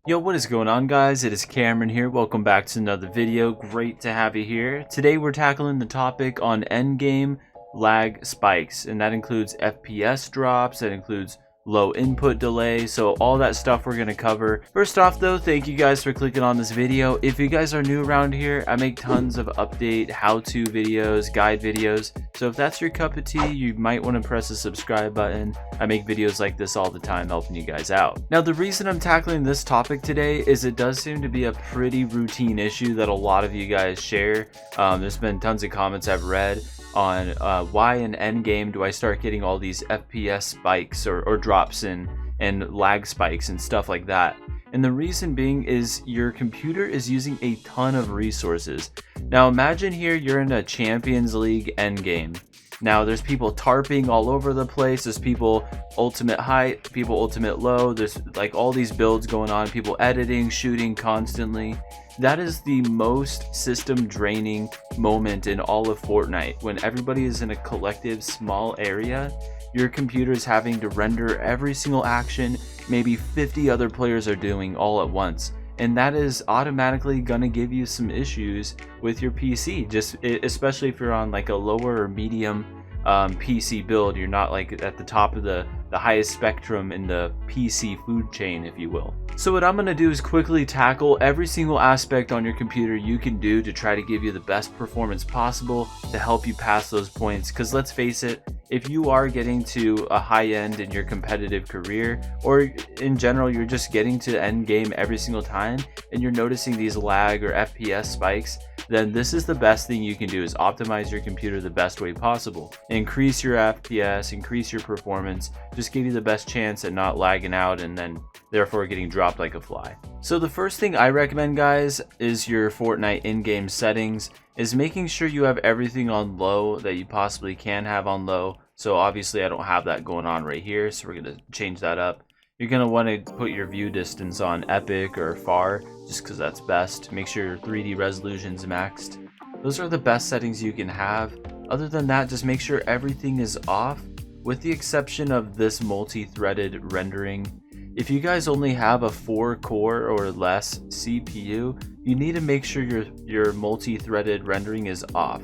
Yo, what is going on, guys? It is Cameron here. Welcome back to another video. Great to have you here. Today we're tackling the topic on endgame lag spikes, and that includes FPS drops, that includes low input delay, so all that stuff we're going to cover. First off though, thank you guys for clicking on this video. If you guys are new around here, I make tons of update how-to videos, guide videos, so if that's your cup of tea, you might want to press the subscribe button. I make videos like this all the time helping you guys out. Now the reason I'm tackling this topic today is it does seem to be a pretty routine issue that a lot of you guys share. There's been tons of comments I've read on why in endgame do I start getting all these FPS spikes or drops and lag spikes and stuff like that. And the reason being is your computer is using a ton of resources. Now imagine here you're in a Champions League endgame. Now there's people tarping all over the place, there's people ultimate height, people ultimate low, there's like all these builds going on, people editing, shooting constantly. That is the most system draining moment in all of Fortnite. When everybody is in a collective small area, your computer is having to render every single action maybe 50 other players are doing all at once. And that is automatically gonna give you some issues with your PC, especially if you're on like a lower or medium PC build. You're not like at the top of the highest spectrum in the PC food chain, if you will. So what I'm going to do is quickly tackle every single aspect on your computer you can do to try to give you the best performance possible to help you pass those points. Because let's face it, if you are getting to a high end in your competitive career, or in general you're just getting to end game every single time and you're noticing these lag or FPS spikes, then this is the best thing you can do, is optimize your computer the best way possible. Increase your FPS, increase your performance, just give you the best chance at not lagging out and then therefore getting dropped like a fly. So the first thing I recommend, guys, is your Fortnite in-game settings, is making sure you have everything on low that you possibly can have on low. So obviously I don't have that going on right here, so we're going to change that up. You're going to want to put your view distance on epic or far, just because that's best. Make sure your 3D resolution's maxed. Those are the best settings you can have. Other than that, just make sure everything is off, with the exception of this multi-threaded rendering. If you guys only have a 4-core or less CPU, you need to make sure your multi-threaded rendering is off.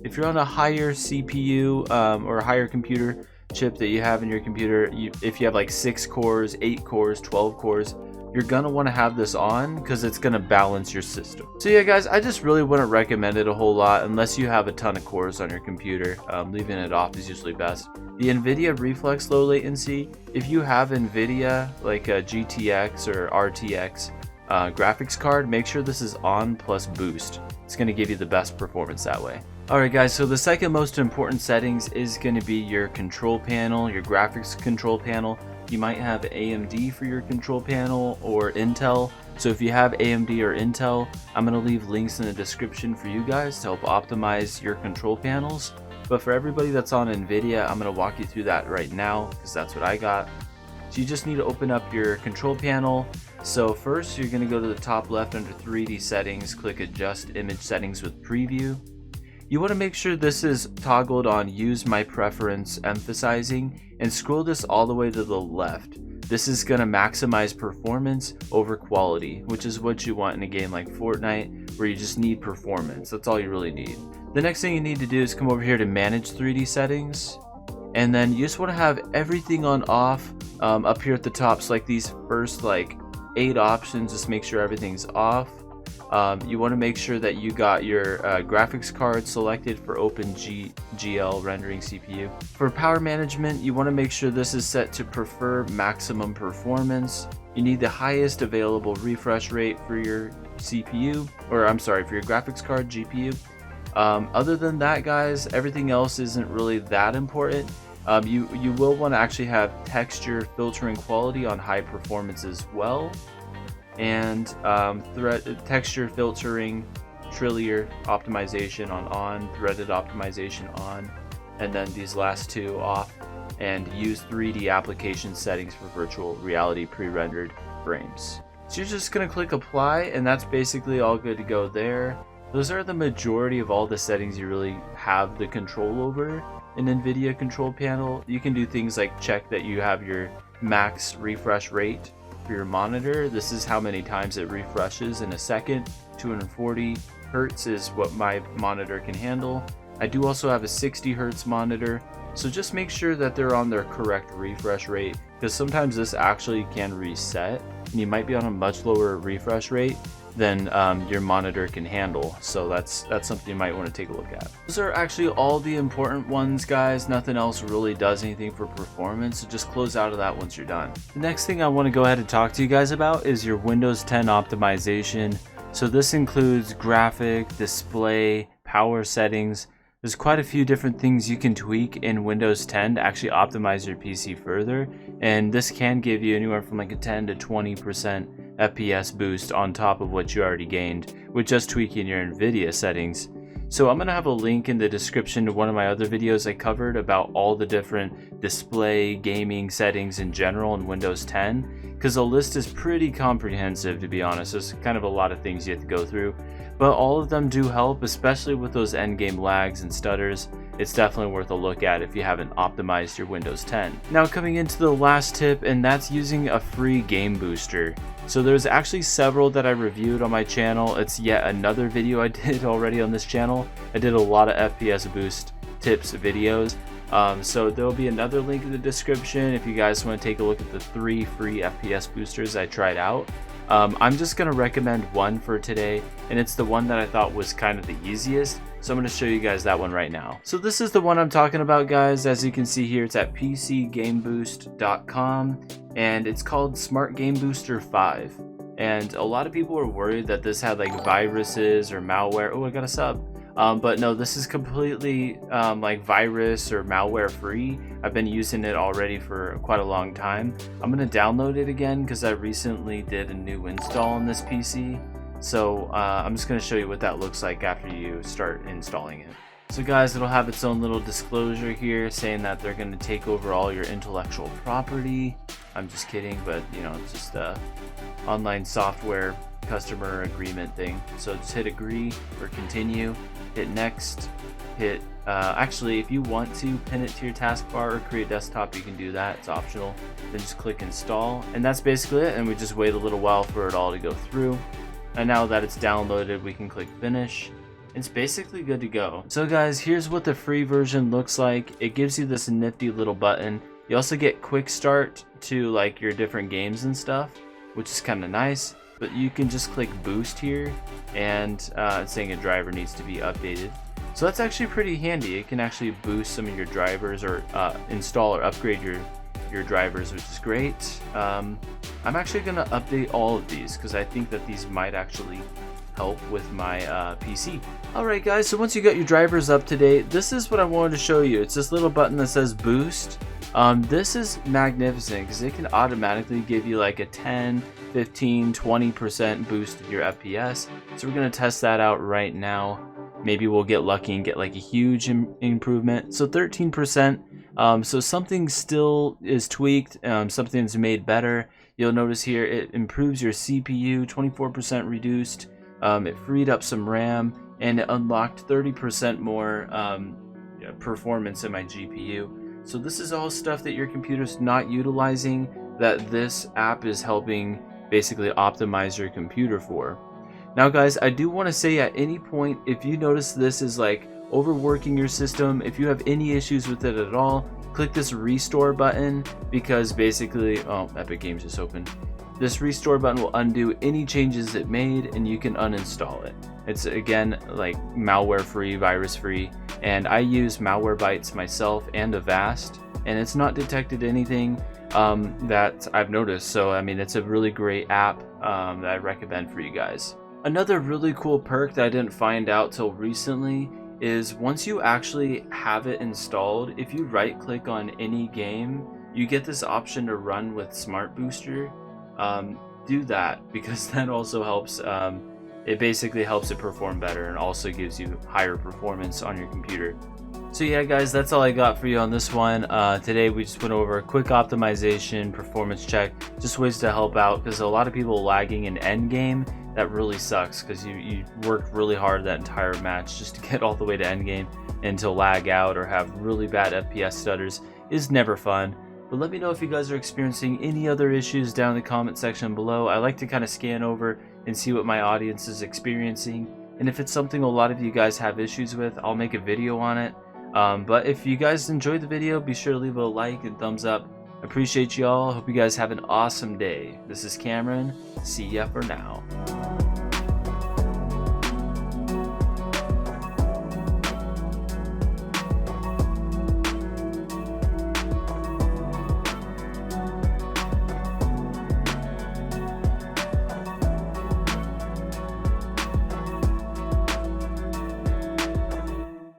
If you're on a higher CPU or a higher computer chip that you have in your computer, if you have like 6 cores, 8 cores, 12 cores, you're gonna want to have this on because it's gonna balance your system. So yeah guys, I just really wouldn't recommend it a whole lot unless you have a ton of cores on your computer. Leaving it off is usually best. The NVIDIA Reflex Low Latency, if you have NVIDIA like a GTX or RTX graphics card, make sure this is on plus boost. It's gonna give you the best performance that way. Alright guys, so the second most important settings is going to be your control panel, your graphics control panel. You might have AMD for your control panel or Intel. So if you have AMD or Intel, I'm going to leave links in the description for you guys to help optimize your control panels. But for everybody that's on NVIDIA, I'm going to walk you through that right now because that's what I got. So you just need to open up your control panel. So first you're going to go to the top left under 3D settings, click adjust image settings with preview. You want to make sure this is toggled on use my preference emphasizing, and scroll this all the way to the left. This is going to maximize performance over quality, which is what you want in a game like Fortnite where you just need performance. That's all you really need. The next thing you need to do is come over here to manage 3D settings, and then you just want to have everything on off up here at the top. So like these first like 8 options, just make sure everything's off. You want to make sure that you got your graphics card selected for OpenGL rendering CPU. For power management, you want to make sure this is set to prefer maximum performance. You need the highest available refresh rate for your CPU, or I'm sorry, for your graphics card GPU. Other than that, guys, everything else isn't really that important. You will want to actually have texture filtering quality on high performance as well. And texture filtering, Trillier optimization on, threaded optimization on, and then these last 2 off, and use 3D application settings for virtual reality pre-rendered frames. So you're just going to click apply, and that's basically all good to go there. Those are the majority of all the settings you really have the control over in NVIDIA control panel. You can do things like check that you have your max refresh rate for your monitor. This is how many times it refreshes in a second. 240 hertz is what my monitor can handle. I do also have a 60 hertz monitor, so just make sure that they're on their correct refresh rate, because sometimes this actually can reset and you might be on a much lower refresh rate than your monitor can handle. So that's something you might want to take a look at. Those are actually all the important ones, guys. Nothing else really does anything for performance, so just close out of that once you're done. The next thing I want to go ahead and talk to you guys about is your Windows 10 optimization. So this includes graphic, display, power settings. There's quite a few different things you can tweak in Windows 10 to actually optimize your PC further, and this can give you anywhere from like a 10 to 20% FPS boost on top of what you already gained with just tweaking your NVIDIA settings. So I'm going to have a link in the description to one of my other videos I covered about all the different display gaming settings in general in Windows 10, because the list is pretty comprehensive, to be honest. There's kind of a lot of things you have to go through, but all of them do help, especially with those endgame lags and stutters. It's definitely worth a look at if you haven't optimized your Windows 10. Now coming into the last tip, and that's using a free game booster. So there's actually several that I reviewed on my channel. It's yet another video I did already on this channel. I did a lot of FPS boost tips videos. So there'll be another link in the description if you guys want to take a look at the 3 free FPS boosters I tried out. I'm just going to recommend one for today, and it's the one that I thought was kind of the easiest. So I'm going to show you guys that one right now. So this is the one I'm talking about, guys. As you can see here, it's at pcgameboost.com, and it's called Smart Game Booster 5. And a lot of people were worried that this had like viruses or malware. Oh, I got a sub. But no, this is completely like virus or malware free. I've been using it already for quite a long time. I'm going to download it again because I recently did a new install on this PC. So I'm just going to show you what that looks like after you start installing it. So guys, it'll have its own little disclosure here saying that they're going to take over all your intellectual property. I'm just kidding, but you know, it's just a online software customer agreement thing. So just hit agree or continue, hit next, hit actually if you want to pin it to your taskbar or create desktop, you can do that, it's optional. Then just click install, and that's basically it, and we just wait a little while for it all to go through. And now that it's downloaded, we can click finish. It's basically good to go. So guys, here's what the free version looks like. It gives you this nifty little button. You also get quick start to like your different games and stuff, which is kind of nice. But you can just click boost here, and it's saying a driver needs to be updated. So that's actually pretty handy. It can actually boost some of your drivers or install or upgrade your drivers, which is great. I'm actually going to update all of these because I think that these might actually help with my PC. Alright guys, so once you got your drivers up to date, this is what I wanted to show you. It's this little button that says boost. This is magnificent because it can automatically give you like a 10, 15, 20% boost in your FPS. So we're going to test that out right now. Maybe we'll get lucky and get like a huge improvement. So 13%. So something still is tweaked, something's made better. You'll notice here it improves your CPU, 24% reduced. It freed up some RAM, and it unlocked 30% more performance in my GPU. So this is all stuff that your computer's not utilizing, that this app is helping basically optimize your computer for. Now guys, I do want to say at any point, if you notice this is like overworking your system, if you have any issues with it at all, click this restore button, because basically, oh, Epic Games just opened. This restore button will undo any changes it made, and you can uninstall it. It's again like malware free, virus free, and I use Malwarebytes myself and Avast, and it's not detected anything that I've noticed. So I mean, it's a really great app that I recommend for you guys. Another really cool perk that I didn't find out till recently is once you actually have it installed, if you right click on any game, you get this option to run with Smart Booster. Do that, because that also helps. It basically helps it perform better and also gives you higher performance on your computer. So yeah guys, that's all I got for you on this one. Today we just went over a quick optimization, performance check, just ways to help out, because a lot of people lagging in endgame. That really sucks, because you worked really hard that entire match just to get all the way to endgame, and to lag out or have really bad FPS stutters is never fun. But let me know if you guys are experiencing any other issues down in the comment section below. I like to kind of scan over and see what my audience is experiencing, and if it's something a lot of you guys have issues with, I'll make a video on it. But if you guys enjoyed the video, be sure to leave a like and thumbs up. Appreciate y'all. Hope you guys have an awesome day. This is Cameron. See ya for now.